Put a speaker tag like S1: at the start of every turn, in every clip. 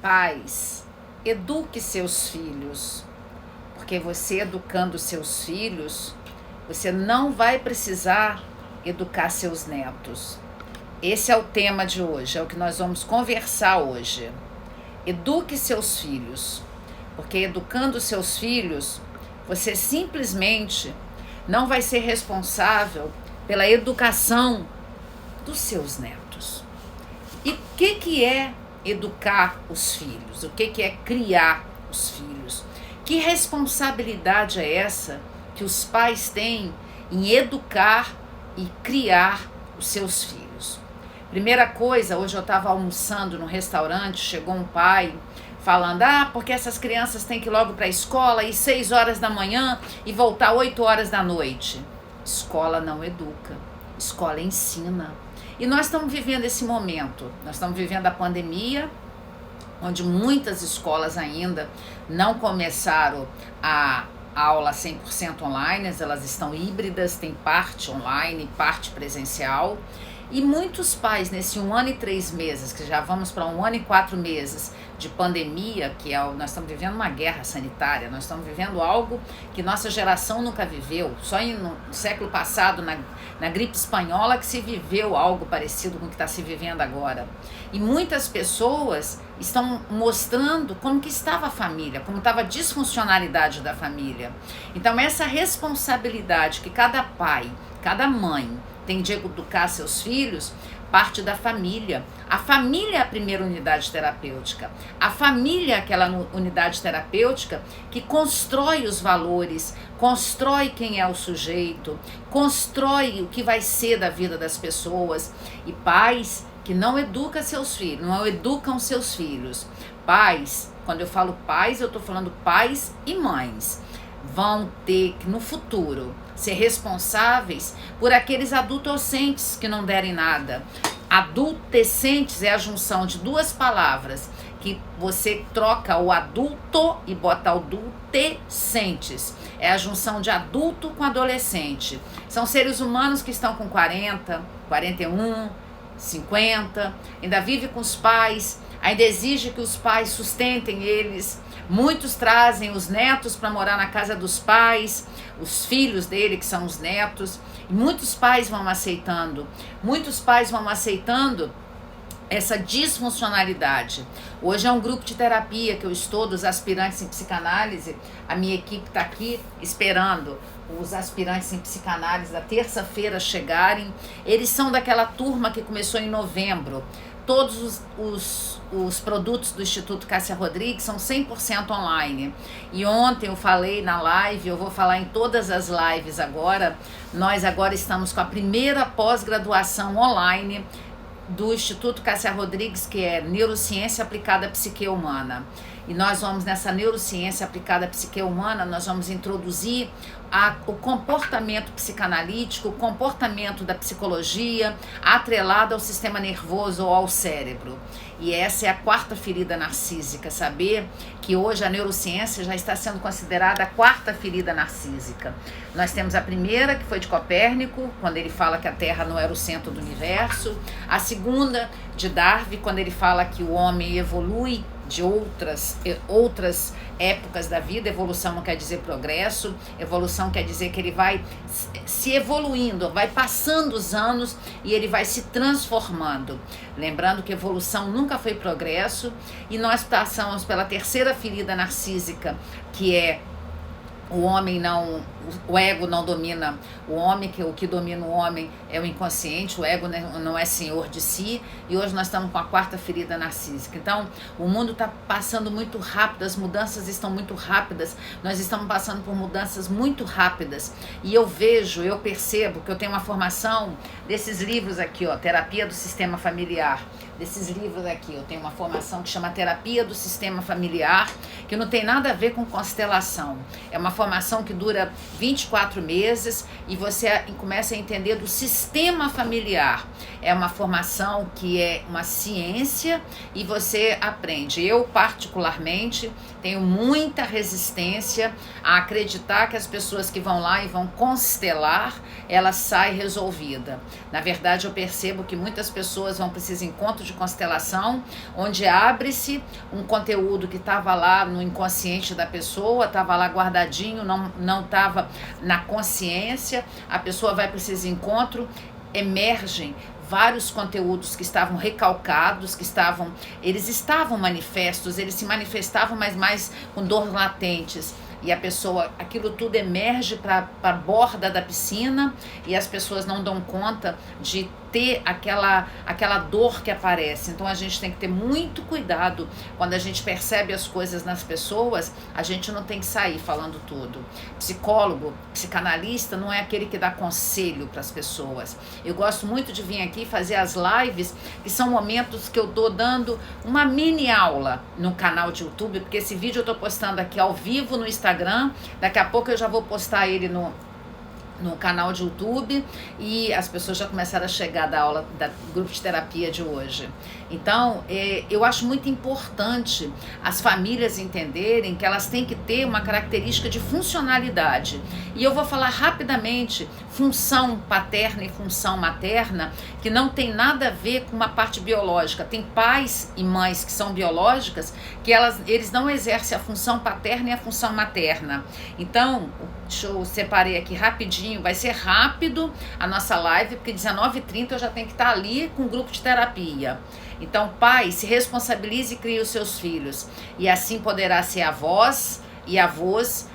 S1: Pais, eduque seus filhos, porque você educando seus filhos, você não vai precisar educar seus netos. Esse é o tema de hoje, é o que nós vamos conversar hoje. Eduque seus filhos, porque educando seus filhos, você simplesmente não vai ser responsável pela educação dos seus netos. E o que é educar os filhos? O que é criar os filhos? Que responsabilidade é essa que os pais têm em educar e criar os seus filhos? Primeira coisa, hoje eu estava almoçando no restaurante, chegou um pai falando, porque essas crianças têm que ir logo para a escola, ir 6 horas da manhã e voltar 8 horas da noite. Escola não educa, escola ensina. E nós estamos vivendo esse momento, nós estamos vivendo a pandemia, onde muitas escolas ainda não começaram a aula 100% online, elas estão híbridas, tem parte online, parte presencial. E muitos pais, nesse 1 ano e 3 meses, que já vamos para 1 ano e 4 meses de pandemia, nós estamos vivendo uma guerra sanitária, nós estamos vivendo algo que nossa geração nunca viveu. Só no século passado, na gripe espanhola, que se viveu algo parecido com o que está se vivendo agora. E muitas pessoas estão mostrando como que estava a família, como estava a disfuncionalidade da família. Então essa responsabilidade que cada pai, cada mãe tem de educar seus filhos, parte da família. A família é a primeira unidade terapêutica. A família é aquela unidade terapêutica que constrói os valores, constrói quem é o sujeito, constrói o que vai ser da vida das pessoas. E pais que não educam seus filhos, não educam seus filhos. Pais, quando eu falo pais, eu estou falando pais e mães, vão ter que, no futuro, ser responsáveis por aqueles adultocentes que não derem nada. Adultecentes é a junção de 2 palavras, que você troca o adulto e bota adultecentes. É a junção de adulto com adolescente. São seres humanos que estão com 40, 41, 50, ainda vive com os pais, ainda exige que os pais sustentem eles. Muitos trazem os netos para morar na casa dos pais, os filhos dele, que são os netos, e muitos pais vão aceitando essa disfuncionalidade. Hoje é um grupo de terapia que eu estou, dos aspirantes em psicanálise. A minha equipe está aqui esperando os aspirantes em psicanálise da terça-feira chegarem. Eles são daquela turma que começou em novembro. Todos os produtos do Instituto Cássia Rodrigues são 100% online. E ontem eu falei na live, eu vou falar em todas as lives agora. Nós agora estamos com a primeira pós-graduação online do Instituto Cássia Rodrigues, que é Neurociência Aplicada à Psique Humana. E nós vamos, nessa neurociência aplicada à psique humana, nós vamos introduzir o comportamento psicanalítico, o comportamento da psicologia, atrelado ao sistema nervoso ou ao cérebro. E essa é a 4ª ferida narcísica, saber que hoje a neurociência já está sendo considerada a 4ª ferida narcísica. Nós temos a primeira, que foi de Copérnico, quando ele fala que a Terra não era o centro do universo. A segunda, de Darwin, quando ele fala que o homem evolui de outras épocas da vida. Evolução não quer dizer progresso, evolução quer dizer que ele vai se evoluindo, vai passando os anos e ele vai se transformando. Lembrando que evolução nunca foi progresso, e nós passamos pela 3ª ferida narcísica, que é o ego não domina o homem, que o que domina o homem é o inconsciente, o ego não é senhor de si, e hoje nós estamos com a 4ª ferida narcísica. Então, o mundo está passando muito rápido, as mudanças estão muito rápidas, nós estamos passando por mudanças muito rápidas, e eu percebo que eu tenho uma formação desses livros aqui, Terapia do Sistema Familiar, desses livros aqui, eu tenho uma formação que chama Terapia do Sistema Familiar, que não tem nada a ver com constelação, é uma formação que dura 24 meses e você começa a entender do sistema familiar. É uma formação que é uma ciência e você aprende. Eu, particularmente, tenho muita resistência a acreditar que as pessoas que vão lá e vão constelar, ela sai resolvida. Na verdade, eu percebo que muitas pessoas vão para esses encontros de constelação, onde abre-se um conteúdo que estava lá no inconsciente da pessoa, estava lá guardadinho, não estava na consciência. A pessoa vai para esses encontros, emergem vários conteúdos que estavam recalcados, eles estavam manifestos, eles se manifestavam, mas mais com dor latentes. E a pessoa, aquilo tudo emerge para a borda da piscina e as pessoas não dão conta de ter aquela dor que aparece. Então a gente tem que ter muito cuidado quando a gente percebe as coisas nas pessoas. A gente não tem que sair falando tudo. Psicólogo, psicanalista não é aquele que dá conselho para as pessoas. Eu gosto muito de vir aqui fazer as lives, que são momentos que eu estou dando uma mini aula no canal de YouTube, porque esse vídeo eu estou postando aqui ao vivo no Instagram. Daqui a pouco eu já vou postar ele no canal de YouTube, e as pessoas já começaram a chegar da aula da grupo de terapia de hoje. Então, eu acho muito importante as famílias entenderem que elas têm que ter uma característica de funcionalidade. E eu vou falar rapidamente função paterna e função materna, que não tem nada a ver com uma parte biológica. Tem pais e mães que são biológicas, que eles não exercem a função paterna e a função materna. Então, deixa eu separei aqui rapidinho, vai ser rápido a nossa live, porque 19h30 eu já tenho que estar ali com o grupo de terapia. Então, pai, se responsabilize e crie os seus filhos, e assim poderá ser avós e avós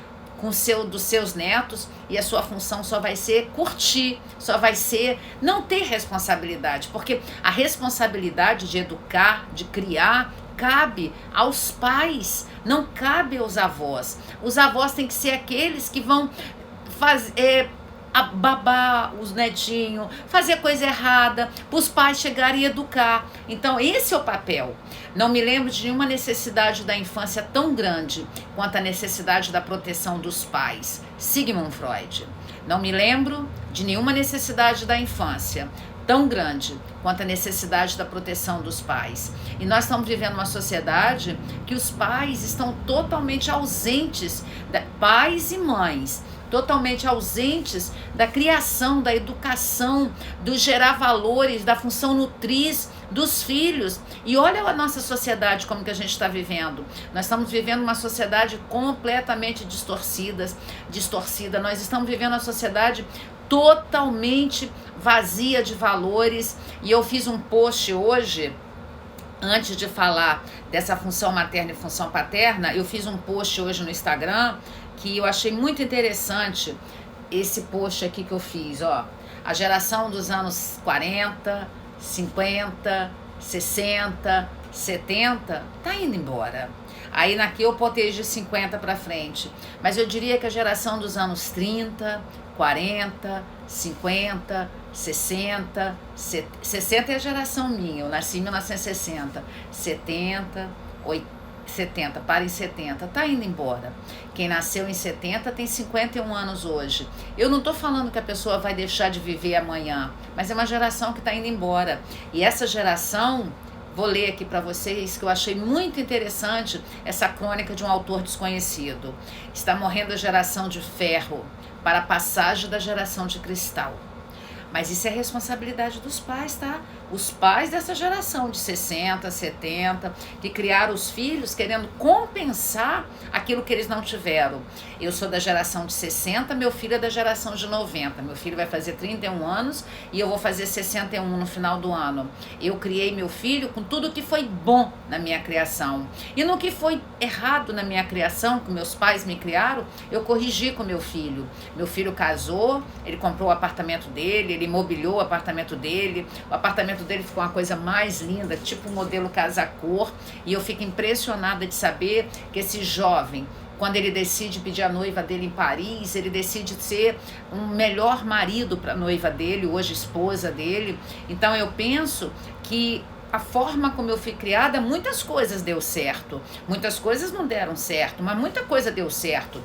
S1: dos seus netos, e a sua função só vai ser curtir, só vai ser não ter responsabilidade, porque a responsabilidade de educar, de criar, cabe aos pais, não cabe aos avós. Os avós têm que ser aqueles que vão babar os netinhos, fazer coisa errada, para os pais chegarem e educar. Então esse é o papel. Não me lembro de nenhuma necessidade da infância tão grande quanto a necessidade da proteção dos pais. Sigmund Freud. Não me lembro de nenhuma necessidade da infância tão grande quanto a necessidade da proteção dos pais. E nós estamos vivendo uma sociedade que os pais estão totalmente ausentes, pais e mães, totalmente ausentes da criação, da educação, do gerar valores, da função nutriz dos filhos. E olha a nossa sociedade como que a gente está vivendo. Nós estamos vivendo uma sociedade completamente distorcida. Nós estamos vivendo uma sociedade totalmente vazia de valores. E eu fiz um post hoje, antes de falar dessa função materna e função paterna, eu fiz um post hoje no Instagram que eu achei muito interessante. Esse post aqui que eu fiz, ó, a geração dos anos 40, 50, 60, 70 tá indo embora. Aí naqui eu botei de 50 para frente, mas eu diria que a geração dos anos 30, 40, 50, 60, 60 é a geração minha, eu nasci em 1960, 70, 80, 70, para em 70, tá indo embora. Quem nasceu em 70 tem 51 anos hoje. Eu não tô falando que a pessoa vai deixar de viver amanhã, mas é uma geração que tá indo embora. E essa geração, vou ler aqui para vocês, que eu achei muito interessante essa crônica de um autor desconhecido. Está morrendo a geração de ferro para a passagem da geração de cristal. Mas isso é responsabilidade dos pais, tá? Os pais dessa geração de 60, 70, que criaram os filhos querendo compensar aquilo que eles não tiveram. Eu sou da geração de 60, meu filho é da geração de 90. Meu filho vai fazer 31 anos e eu vou fazer 61 no final do ano. Eu criei meu filho com tudo que foi bom na minha criação. E no que foi errado na minha criação, que meus pais me criaram, eu corrigi com meu filho. Meu filho casou, ele comprou o apartamento dele, ele mobiliou o apartamento dele. O apartamento dele ficou uma coisa mais linda, tipo um modelo casa-cor. E eu fico impressionada de saber que esse jovem, quando ele decide pedir a noiva dele em Paris, ele decide ser um melhor marido para a noiva dele, hoje esposa dele. Então eu penso que a forma como eu fui criada, muitas coisas deu certo, muitas coisas não deram certo, mas muita coisa deu certo.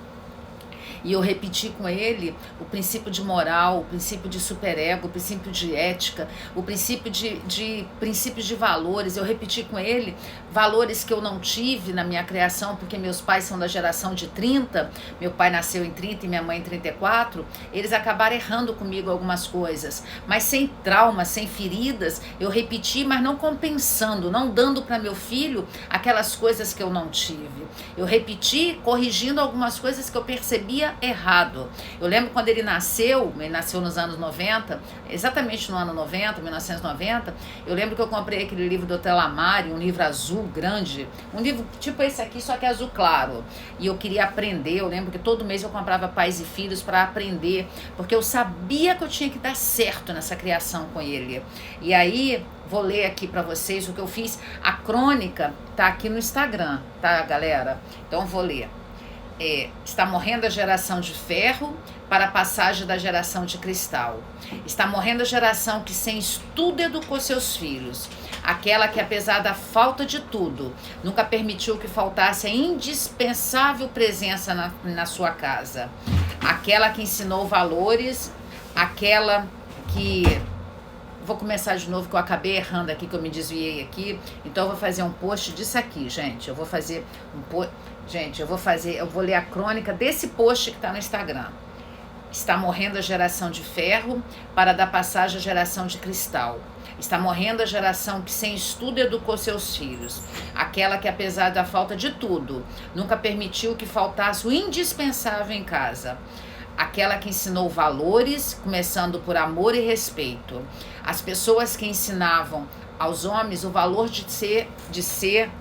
S1: E eu repeti com ele o princípio de moral, o princípio de superego, o princípio de ética, o princípio de princípios de valores. Eu repeti com ele valores que eu não tive na minha criação, porque meus pais são da geração de 30, meu pai nasceu em 30 e minha mãe em 34, eles acabaram errando comigo algumas coisas, mas sem trauma, sem feridas, eu repeti, mas não compensando, não dando para meu filho aquelas coisas que eu não tive. Eu repeti corrigindo algumas coisas que eu percebia errado. Eu lembro quando ele nasceu nos anos 90, exatamente no ano 90, 1990, eu lembro que eu comprei aquele livro do Hotel Amari, um livro azul grande, um livro tipo esse aqui, só que azul claro, e eu queria aprender. Eu lembro que todo mês eu comprava Pais e Filhos para aprender, porque eu sabia que eu tinha que dar certo nessa criação com ele. E aí, vou ler aqui para vocês o que eu fiz. A crônica tá aqui no Instagram, tá, galera? Então vou ler. Está morrendo a geração de ferro para a passagem da geração de cristal. Está morrendo a geração que sem estudo educou seus filhos. Aquela que, apesar da falta de tudo, nunca permitiu que faltasse a indispensável presença na sua casa. Aquela que ensinou valores, aquela que... Vou começar de novo, que eu acabei errando aqui, que eu me desviei aqui. Então eu vou fazer um post disso aqui, gente. Eu vou fazer um post... Gente, eu vou ler a crônica desse post que está no Instagram. Está morrendo a geração de ferro para dar passagem à geração de cristal. Está morrendo a geração que sem estudo educou seus filhos. Aquela que, apesar da falta de tudo, nunca permitiu que faltasse o indispensável em casa. Aquela que ensinou valores, começando por amor e respeito. As pessoas que ensinavam aos homens o valor de ser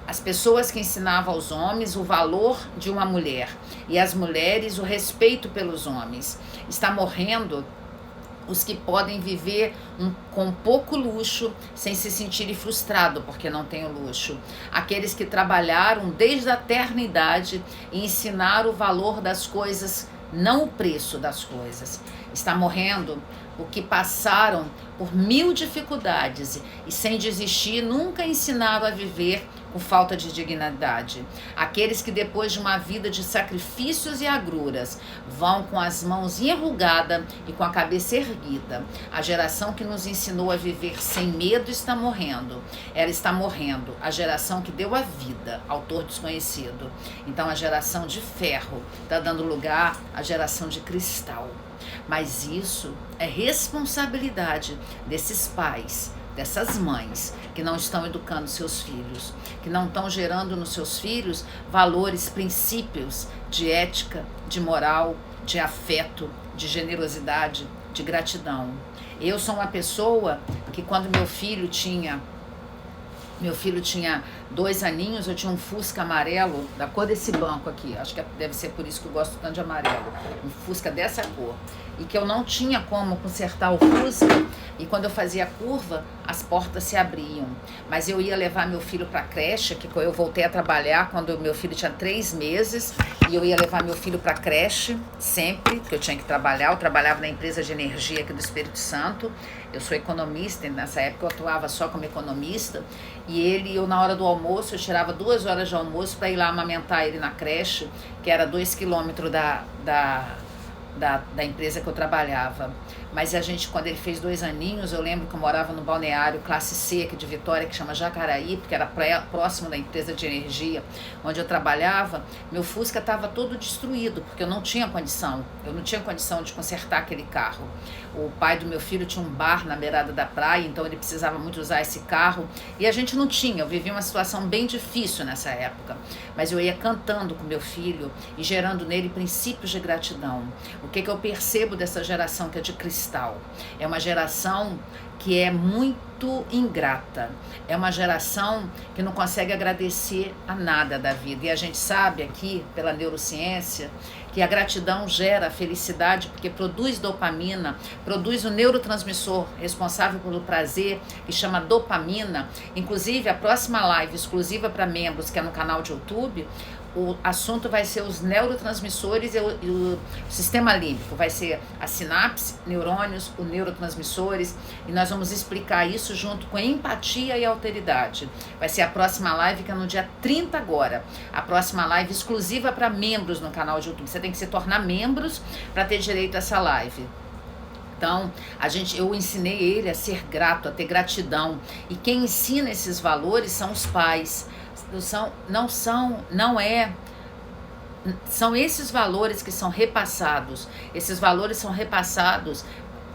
S1: as pessoas que ensinavam aos homens o valor de uma mulher e às mulheres o respeito pelos homens. Está morrendo os que podem viver com pouco luxo sem se sentirem frustrados porque não têm o luxo. Aqueles que trabalharam desde a eternidade e ensinaram o valor das coisas, não o preço das coisas. Está morrendo o que passaram por 1000 dificuldades e sem desistir nunca ensinaram a viver com falta de dignidade. Aqueles que depois de uma vida de sacrifícios e agruras vão com as mãos enrugadas e com a cabeça erguida. A geração que nos ensinou a viver sem medo está morrendo. Ela está morrendo. A geração que deu a vida, autor desconhecido. Então a geração de ferro está dando lugar à geração de cristal. Mas isso é responsabilidade desses pais, dessas mães que não estão educando seus filhos, que não estão gerando nos seus filhos valores, princípios de ética, de moral, de afeto, de generosidade, de gratidão. Eu sou uma pessoa que quando meu filho tinha 2 aninhos, eu tinha um Fusca amarelo, da cor desse banco aqui, acho que deve ser por isso que eu gosto tanto de amarelo, um Fusca dessa cor, e que eu não tinha como consertar o Fusca, e quando eu fazia curva, as portas se abriam, mas eu ia levar meu filho para a creche, que eu voltei a trabalhar quando meu filho tinha 3 meses, e eu ia levar meu filho para a creche, sempre, porque eu tinha que trabalhar, eu trabalhava na empresa de energia aqui do Espírito Santo, eu sou economista, e nessa época eu atuava só como economista, e eu na hora do almoço, eu tirava 2 horas de almoço para ir lá amamentar ele na creche, que era 2 quilômetros da empresa que eu trabalhava. Mas a gente, quando ele fez 2 aninhos, eu lembro que eu morava no balneário classe C aqui de Vitória, que chama Jacaraí, porque era próximo da empresa de energia onde eu trabalhava. Meu Fusca estava todo destruído, porque eu não tinha condição de consertar aquele carro. O pai do meu filho tinha um bar na beirada da praia, então ele precisava muito usar esse carro, e a gente não tinha. Eu vivia uma situação bem difícil nessa época, mas eu ia cantando com meu filho e gerando nele princípios de gratidão. O que eu percebo dessa geração que é de cristal? É uma geração que é muito ingrata, é uma geração que não consegue agradecer a nada da vida, e a gente sabe aqui pela neurociência que a gratidão gera felicidade, porque produz dopamina, produz o neurotransmissor responsável pelo prazer, que chama dopamina. Inclusive, a próxima live exclusiva para membros, que é no canal de YouTube, o assunto vai ser os neurotransmissores e o sistema límbico. Vai ser a sinapse, neurônios, os neurotransmissores, e nós nós vamos explicar isso junto com empatia e alteridade. Vai ser a próxima live, que é no dia 30 agora. A próxima live exclusiva para membros no canal de YouTube. Você tem que se tornar membros para ter direito a essa live. Então, eu ensinei ele a ser grato, a ter gratidão. E quem ensina esses valores são os pais. São esses valores que são repassados. Esses valores são repassados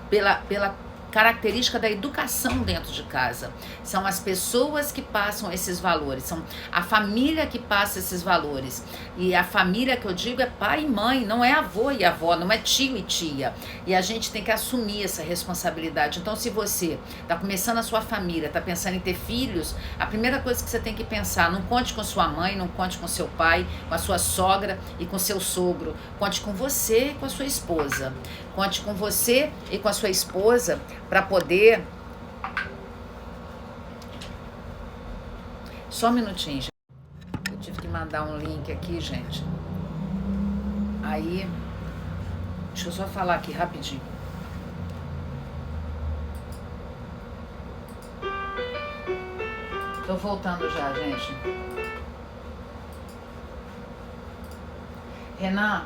S1: pela característica da educação dentro de casa. São as pessoas que passam esses valores, são a família que passa esses valores. E a família que eu digo é pai e mãe, não é avô e avó, não é tio e tia. E a gente tem que assumir essa responsabilidade. Então, se você está começando a sua família, está pensando em ter filhos, a primeira coisa que você tem que pensar, não conte com sua mãe, não conte com seu pai, com a sua sogra e com seu sogro. Conte com você e com a sua esposa. Conte com você e com a sua esposa para poder... Só um minutinho, gente. Eu tive que mandar um link aqui, gente. Aí, deixa eu só falar aqui rapidinho. Tô voltando já, gente. Renan,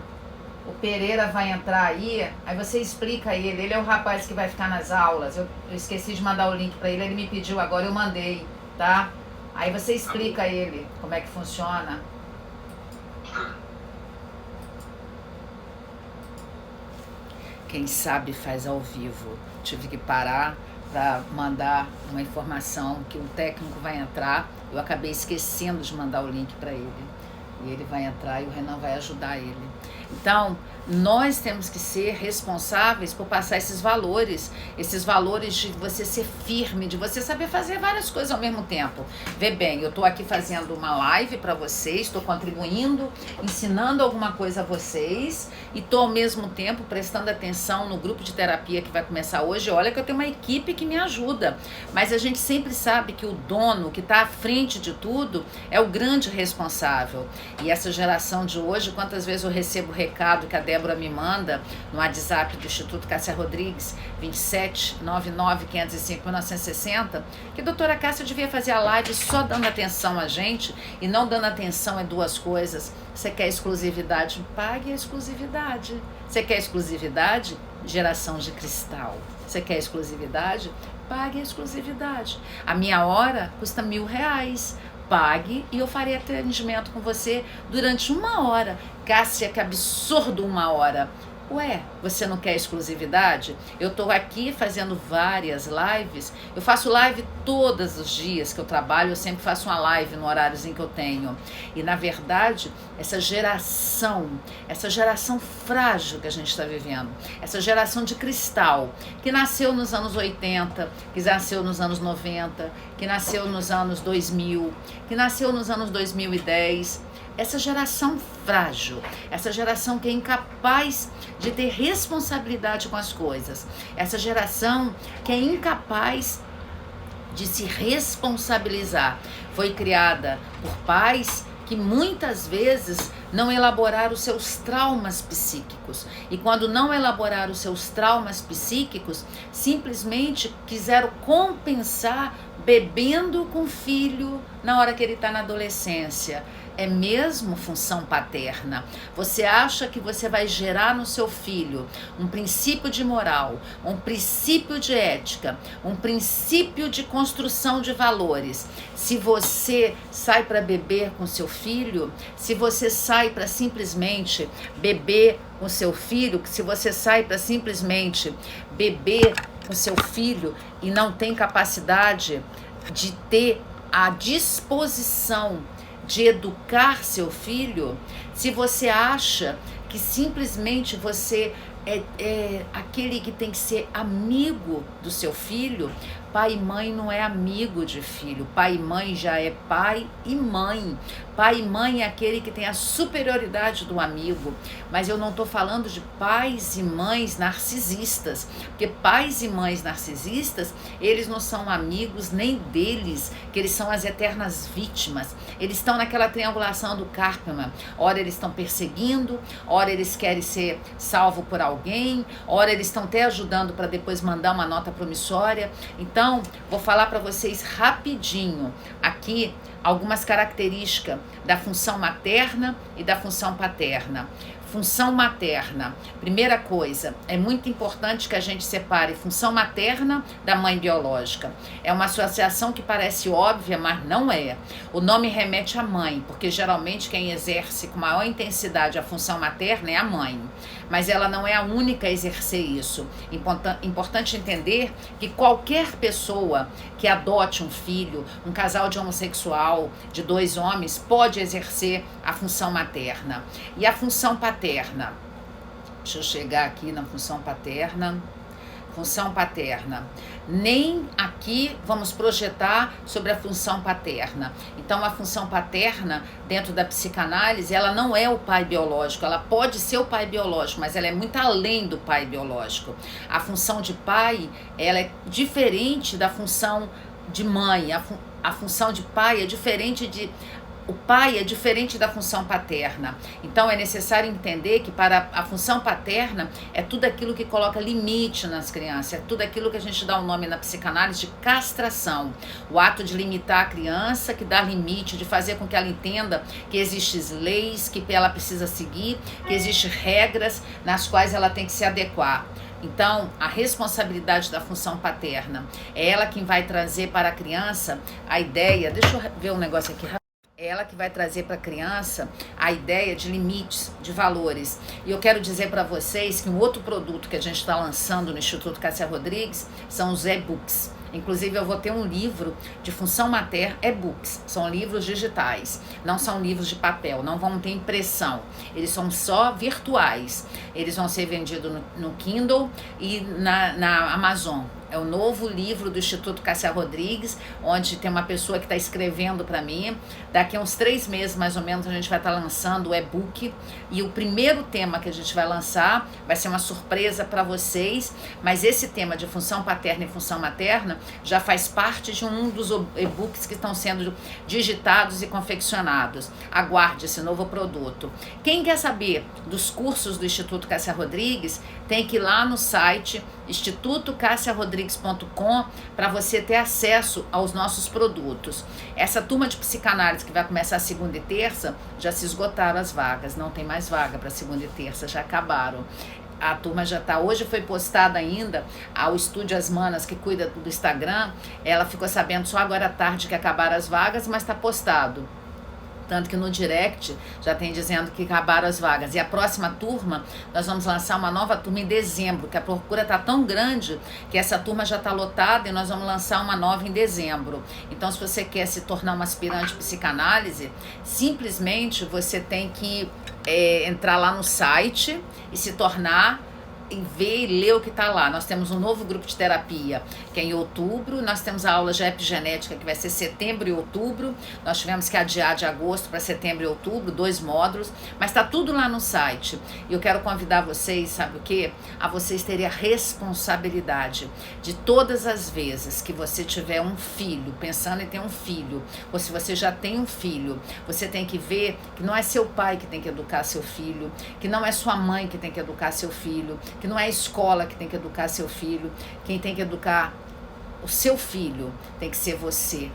S1: o Pereira vai entrar aí você explica ele é o rapaz que vai ficar nas aulas, eu esqueci de mandar o link para ele me pediu agora, eu mandei, tá? Aí você explica ele como é que funciona. Quem sabe faz ao vivo. Tive que parar para mandar uma informação que o técnico vai entrar, eu acabei esquecendo de mandar o link para ele. E ele vai entrar e o Renan vai ajudar ele. Então, nós temos que ser responsáveis por passar esses valores de você ser firme, de você saber fazer várias coisas ao mesmo tempo. Vê bem, eu estou aqui fazendo uma live para vocês, estou contribuindo, ensinando alguma coisa a vocês e estou ao mesmo tempo prestando atenção no grupo de terapia que vai começar hoje. Olha que eu tenho uma equipe que me ajuda, mas a gente sempre sabe que o dono que está à frente de tudo é o grande responsável. E essa geração de hoje, quantas vezes eu recebo recado que a Débora me manda no WhatsApp do Instituto Cássia Rodrigues, 27 99505 1960, que a doutora Cássia devia fazer a live só dando atenção a gente e não dando atenção a duas coisas. Você quer exclusividade? Pague a exclusividade. Você quer exclusividade? Geração de cristal. Você quer exclusividade? Pague a exclusividade. A minha hora custa R$1.000. Pague e eu farei atendimento com você durante 1 hora. Cássia, que absurdo 1 hora. Ué, você não quer exclusividade? Eu estou aqui fazendo várias lives. Eu faço live todos os dias que eu trabalho. Eu sempre faço uma live no horáriozinho que eu tenho. E, na verdade, essa geração frágil que a gente está vivendo, essa geração de cristal, que nasceu nos anos 80, que nasceu nos anos 90, que nasceu nos anos 2000, que nasceu nos anos 2010... Essa geração frágil, essa geração que é incapaz de ter responsabilidade com as coisas, essa geração que é incapaz de se responsabilizar, foi criada por pais que muitas vezes não elaboraram os seus traumas psíquicos. E quando não elaboraram os seus traumas psíquicos, simplesmente quiseram compensar bebendo com o filho na hora que ele está na adolescência. É mesmo função paterna. Você acha que você vai gerar no seu filho um princípio de moral, um princípio de ética, um princípio de construção de valores, se você sai para beber com seu filho, se você sai para simplesmente beber com seu filho, se você sai para simplesmente beber com seu filho e não tem capacidade de ter a disposição de educar seu filho, se você acha que simplesmente você é aquele que tem que ser amigo do seu filho, pai e mãe não é amigo de filho, pai e mãe já é pai e mãe. Pai e mãe é aquele que tem a superioridade do amigo, mas eu não estou falando de pais e mães narcisistas, porque pais e mães narcisistas, eles não são amigos nem deles, que eles são as eternas vítimas. Eles estão naquela triangulação do Karpman. Ora eles estão perseguindo, ora eles querem ser salvo por alguém, ora eles estão até ajudando para depois mandar uma nota promissória. Então, vou falar para vocês rapidinho aqui algumas características da função materna e da função paterna. Função materna. Primeira coisa, é muito importante que a gente separe função materna da mãe biológica. É uma associação que parece óbvia, mas não é. O nome remete à mãe, porque geralmente quem exerce com maior intensidade a função materna é a mãe. Mas ela não é a única a exercer isso. Importante entender que qualquer pessoa que adote um filho, um casal de homossexual, de 2 homens, pode exercer a função materna. E a função paterna? Deixa eu chegar aqui na função paterna. Função paterna. Nem aqui vamos projetar sobre a função paterna. Então, a função paterna, dentro da psicanálise, ela não é o pai biológico. Ela pode ser o pai biológico, mas ela é muito além do pai biológico. A função de pai, ela é diferente da função de mãe. A função de pai é diferente de... O pai é diferente da função paterna. Então é necessário entender que para a função paterna é tudo aquilo que coloca limite nas crianças, é tudo aquilo que a gente dá o nome na psicanálise de castração. O ato de limitar a criança, que dá limite, de fazer com que ela entenda que existem leis que ela precisa seguir, que existem regras nas quais ela tem que se adequar. Então, a responsabilidade da função paterna é ela quem vai trazer para a criança a ideia... Deixa eu ver um negócio aqui. É ela que vai trazer para a criança a ideia de limites, de valores. E eu quero dizer para vocês que um outro produto que a gente está lançando no Instituto Cássia Rodrigues são os e-books. Inclusive, eu vou ter um livro de função materna, e-books. São livros digitais, não são livros de papel, não vão ter impressão. Eles são só virtuais. Eles vão ser vendidos no Kindle e na Amazon. É o novo livro do Instituto Cássia Rodrigues, onde tem uma pessoa que está escrevendo para mim. Daqui a uns 3 meses, mais ou menos, a gente vai estar lançando o e-book. E o primeiro tema que a gente vai lançar vai ser uma surpresa para vocês. Mas esse tema de função paterna e função materna já faz parte de um dos e-books que estão sendo digitados e confeccionados. Aguarde esse novo produto. Quem quer saber dos cursos do Instituto Cássia Rodrigues, tem que ir lá no site institutocassiarodrigues.com para você ter acesso aos nossos produtos. Essa turma de psicanálise que vai começar segunda e terça, já se esgotaram as vagas, não tem mais vaga para segunda e terça, já acabaram. A turma já está, hoje foi postada ainda, ao Estúdio As Manas, que cuida do Instagram, ela ficou sabendo só agora à tarde que acabaram as vagas, mas está postado. Tanto que no direct já tem dizendo que acabaram as vagas. E a próxima turma, nós vamos lançar uma nova turma em dezembro, que a procura está tão grande que essa turma já está lotada e nós vamos lançar uma nova em dezembro. Então, se você quer se tornar uma aspirante psicanálise, simplesmente você tem que entrar lá no site e se tornar... e ver e ler o que está lá. Nós temos um novo grupo de terapia, que é em outubro. Nós temos a aula de epigenética, que vai ser setembro e outubro. Nós tivemos que adiar de agosto para setembro e outubro, 2 módulos. Mas está tudo lá no site. E eu quero convidar vocês, sabe o quê? A vocês terem a responsabilidade de todas as vezes que você tiver um filho, pensando em ter um filho, ou se você já tem um filho, você tem que ver que não é seu pai que tem que educar seu filho, que não é sua mãe que tem que educar seu filho, que não é a escola que tem que educar seu filho, quem tem que educar o seu filho tem que ser você.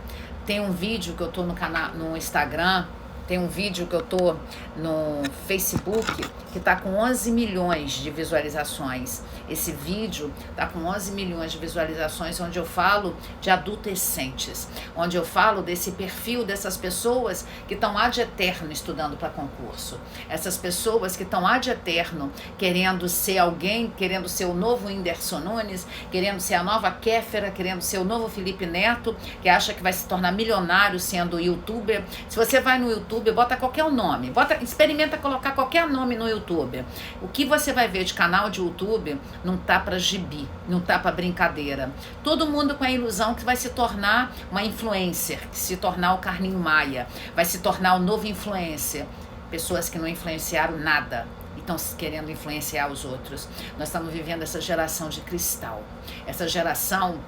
S1: Tem um vídeo que eu tô no canal, no Instagram, tem um vídeo que eu tô no Facebook que tá com 11 milhões de visualizações. Esse vídeo tá com 11 milhões de visualizações, onde eu falo de adolescentes, onde eu falo desse perfil dessas pessoas que estão ad eterno estudando para concurso. Essas pessoas que estão ad eterno querendo ser alguém, querendo ser o novo Whindersson Nunes, querendo ser a nova Kéfera, querendo ser o novo Felipe Neto, que acha que vai se tornar milionário sendo youtuber. Se você vai no YouTube YouTube, bota qualquer nome, experimenta colocar qualquer nome no YouTube. O que você vai ver de canal de YouTube não tá para gibi, não tá para brincadeira. Todo mundo com a ilusão que vai se tornar uma influencer, que se tornar o Carlinho Maia, vai se tornar o novo influencer. Pessoas que não influenciaram nada e estão querendo influenciar os outros. Nós estamos vivendo essa geração de cristal, essa geração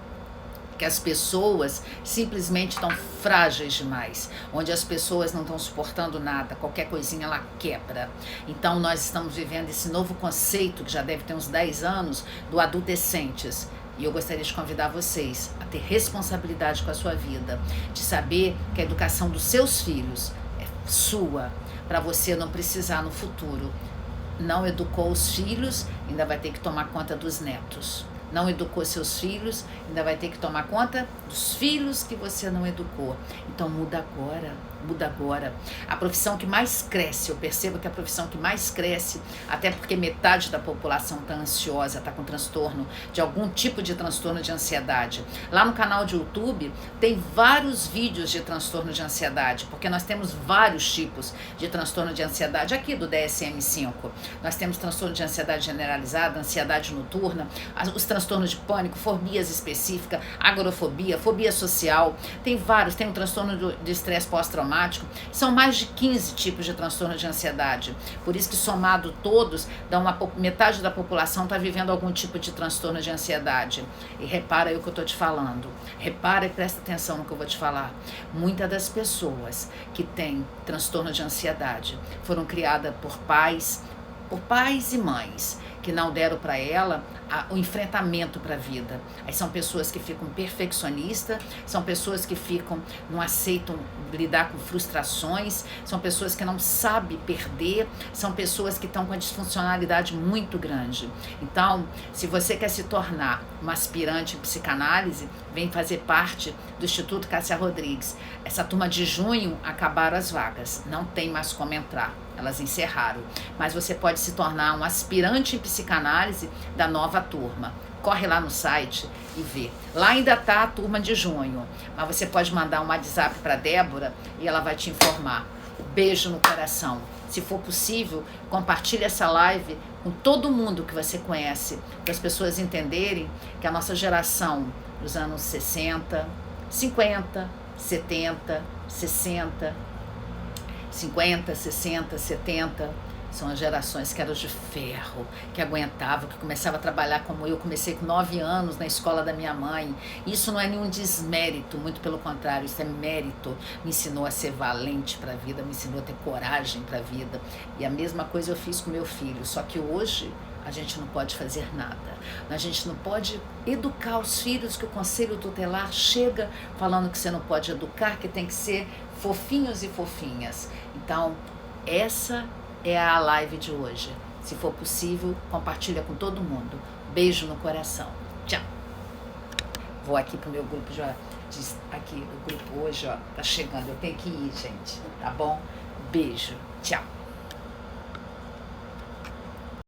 S1: que as pessoas simplesmente estão frágeis demais, onde as pessoas não estão suportando nada, qualquer coisinha ela quebra. Então nós estamos vivendo esse novo conceito, que já deve ter uns 10 anos, do adolescentes. E eu gostaria de convidar vocês a ter responsabilidade com a sua vida, de saber que a educação dos seus filhos é sua, para você não precisar no futuro. Não educou os filhos, ainda vai ter que tomar conta dos netos. Não educou seus filhos, ainda vai ter que tomar conta dos filhos que você não educou. Então muda agora, muda agora. A profissão que mais cresce, eu percebo que a profissão que mais cresce, até porque metade da população está ansiosa, está com transtorno, de algum tipo de transtorno de ansiedade. Lá no canal de YouTube tem vários vídeos de transtorno de ansiedade, porque nós temos vários tipos de transtorno de ansiedade aqui do DSM-5. Nós temos transtorno de ansiedade generalizada, ansiedade noturna, os transtornos de pânico, fobias específicas, agorafobia, fobia social, tem vários, tem o transtorno de estresse pós-traumático, são mais de 15 tipos de transtorno de ansiedade, por isso que somado todos, metade da população está vivendo algum tipo de transtorno de ansiedade. E repara aí o que eu estou te falando, repara e presta atenção no que eu vou te falar. Muitas das pessoas que têm transtorno de ansiedade foram criadas por pais e mães que não deram para ela o enfrentamento para a vida. Aí são pessoas que ficam perfeccionistas, são pessoas que não aceitam lidar com frustrações, são pessoas que não sabem perder, são pessoas que estão com a disfuncionalidade muito grande. Então, se você quer se tornar uma aspirante em psicanálise, vem fazer parte do Instituto Cássia Rodrigues. Essa turma de junho acabaram as vagas, não tem mais como entrar. Elas encerraram, mas você pode se tornar um aspirante em psicanálise da nova turma. Corre lá no site e vê. Lá ainda tá a turma de junho, mas você pode mandar um WhatsApp para Débora e ela vai te informar. Beijo no coração. Se for possível, compartilhe essa live com todo mundo que você conhece, para as pessoas entenderem que a nossa geração dos anos 60, 50, 70, 60, 50, 60, 70, são as gerações que eram de ferro, que aguentavam, que começavam a trabalhar como eu. Comecei com 9 anos na escola da minha mãe. Isso não é nenhum desmérito, muito pelo contrário, isso é mérito. Me ensinou a ser valente para a vida, me ensinou a ter coragem para a vida. E a mesma coisa eu fiz com meu filho, só que hoje a gente não pode fazer nada. A gente não pode educar os filhos, que o conselho tutelar chega falando que você não pode educar, que tem que ser fofinhos e fofinhas. Então, essa é a live de hoje. Se for possível, compartilha com todo mundo. Beijo no coração. Tchau. Vou aqui pro meu grupo já. Aqui o grupo hoje, ó, tá chegando. Eu tenho que ir, gente. Tá bom? Beijo. Tchau.